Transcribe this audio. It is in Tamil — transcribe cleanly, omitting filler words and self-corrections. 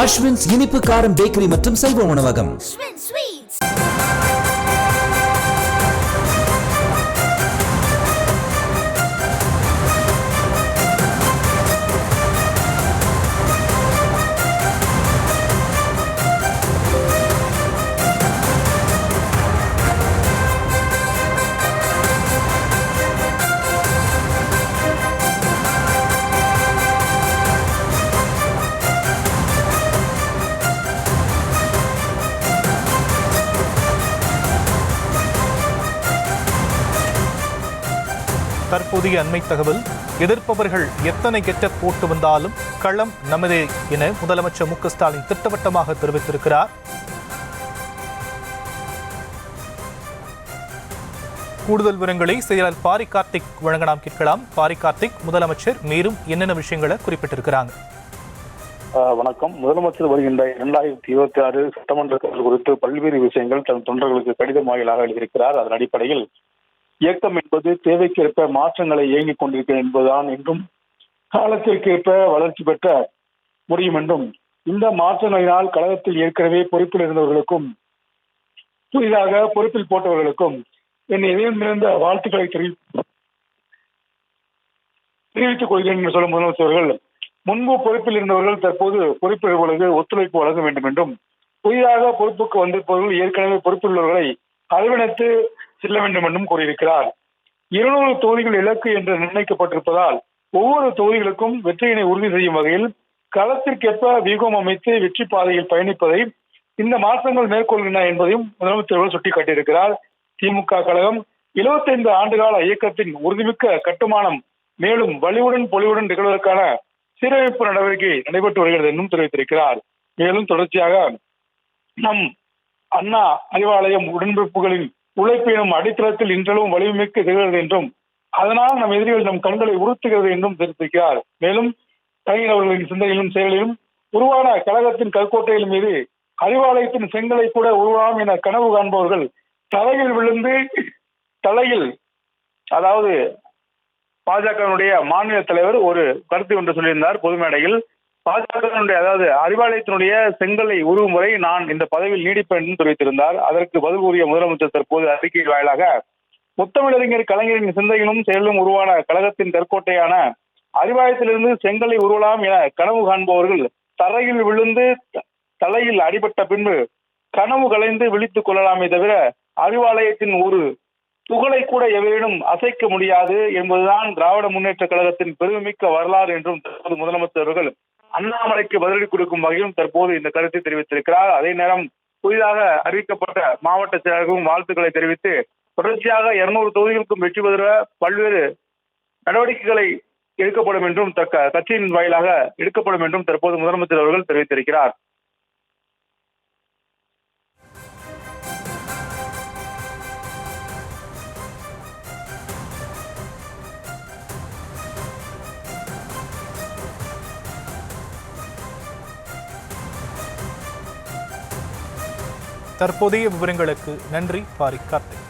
அஸ்வின்ஸ் இனிப்பு காரம் பேக்கரி மற்றும் செல்வ உணவகம். தற்போதைய அண்மை தகவல். எதிர்ப்பவர்கள் எத்தனை கெட்டப் போட்டு வந்தாலும் களம் நமதே என முதலமைச்சர் மு.க. ஸ்டாலின் திட்டவட்டமாக தெரிவித்திருக்கிறார். கூடுதல் விவரங்களை செயலர் பாரி கார்த்திக் வழங்க நாம் கேட்கலாம். பாரி கார்த்திக், முதலமைச்சர் மேலும் என்னென்ன விஷயங்களை குறிப்பிட்டிருக்கிறாங்க? வணக்கம். முதலமைச்சர் வருகின்ற 2026 சட்டமன்ற தேர்தல் குறித்து பல்வேறு விஷயங்கள் தன் தொண்டர்களுக்கு கடிதம் வாயிலாக எழுதியிருக்கிறார். அதன் அடிப்படையில் இயக்கம் என்பது தேவைக்கேற்ப மாற்றங்களை இயங்கிக் கொண்டிருக்கிறது என்பதுதான் என்றும் காலத்திற்கேற்ப வளர்ச்சி பெற்ற முடியும் என்றும் இந்த மாற்றங்களினால் கழகத்தில் ஏற்கனவே பொறுப்பில் இருந்தவர்களுக்கும் புதிதாக பொறுப்பில் போட்டவர்களுக்கும் என் இதயம் நிறைந்த வாழ்த்துக்களை தெரிவித்துக் கொள்கிறேன் என்று சொல்லும் முதலமைச்சர்கள், முன்பு பொறுப்பில் இருந்தவர்கள் தற்போது பொறுப்பிற்கு ஒத்துழைப்பு வழங்க வேண்டும் என்றும் புதிதாக பொறுப்புக்கு வந்திருப்பவர்கள் ஏற்கனவே பொறுப்பில் உள்ளவர்களை அரவணைத்து செல்ல வேண்டும் என்றும் கூறியிருக்கிறார். 200 தொகுதிகள் இலக்கு என்று நிர்ணயிக்கப்பட்டிருப்பதால் ஒவ்வொரு தொகுதிகளுக்கும் வெற்றியினை உறுதி செய்யும் வகையில் களத்திற்கேற்ப வியூகம் அமைத்து வெற்றி பாதையில் பயணிப்பதை இந்த மாற்றங்கள் மேற்கொள்கின்றன என்பதையும் முதலமைச்சர்கள் சுட்டிக்காட்டியிருக்கிறார். திமுக கழகம் 75 ஆண்டுகால இயக்கத்தின் உறுதிமிக்க கட்டுமானம் மேலும் வலிவுடன் பொலிவுடன் நிகழ்வதற்கான சீரமைப்பு நடவடிக்கை நடைபெற்று வருகிறது என்றும் தெரிவித்திருக்கிறார். மேலும் தொடர்ச்சியாக நம் அண்ணா அறிவாலயம் உடன்பிறப்புகளின் உழைப்பினும் அடித்தளத்தில் இன்றளவும் வலிமைமிக்க திகழ்கிறது என்றும் அதனால் நம் எதிரிகள் நம் கண்களை உறுத்துகிறது என்றும் தெரிவித்திருக்கிறார். மேலும் கலைஞர் அவர்களின் சிந்தனையிலும் செயலிலும் உருவான கழகத்தின் கற்கோட்டைகள் மீது அறிவாலயத்தின் செங்கலை கூட உருவாகும் என கனவு காண்பவர்கள் தலையில் விழுந்து அதாவது பாஜகவினுடைய மாநில தலைவர் ஒரு கருத்து ஒன்று சொல்லியிருந்தார் பொது மேடையில். பாஜகவினுடைய அதாவது அறிவாலயத்தினுடைய செங்கலை உருவும் முறை நான் இந்த பதவியில் நீடிப்பேன் என்று தெரிவித்திருந்தார். அதற்கு பதில் கூறிய முதலமைச்சர் தற்போது அறிக்கை வாயிலாக முத்தமிழறிஞர் கலைஞரின் சிந்தையிலும் செயலும் உருவான கழகத்தின் கற்கோட்டையான அறிவாலயத்திலிருந்து செங்கலை உருவலாம் என கனவு காண்பவர்கள் தரையில் விழுந்து தலையில் அடிபட்ட பின்பு கனவு கலைந்து விழித்துக் கொள்ளலாமே தவிர அறிவாலயத்தின் ஒரு துகளை கூட எவரேனும் அசைக்க முடியாது என்பதுதான் திராவிட முன்னேற்ற கழகத்தின் பெருமைமிக்க வரலாறு என்றும் தற்போது முதலமைச்சர் அவர்கள் அண்ணாமலைக்கு பதிலடி கொடுக்கும் வகையிலும் தற்போது இந்த கருத்தை தெரிவித்திருக்கிறார். அதே நேரம் புதிதாக அறிவிக்கப்பட்ட மாவட்ட செயலர்களும் வாழ்த்துக்களை தெரிவித்து தொடர்ச்சியாக 200 தொகுதிகளுக்கும் வெற்றி பெற பல்வேறு நடவடிக்கைகளை எடுக்கப்படும் என்றும் கட்சியின் வாயிலாக எடுக்கப்படும் என்றும் தற்போது முதலமைச்சர் அவர்கள் தெரிவித்திருக்கிறார். தற்போதைய விவரங்களுக்கு நன்றி பாரி கார்த்திக்.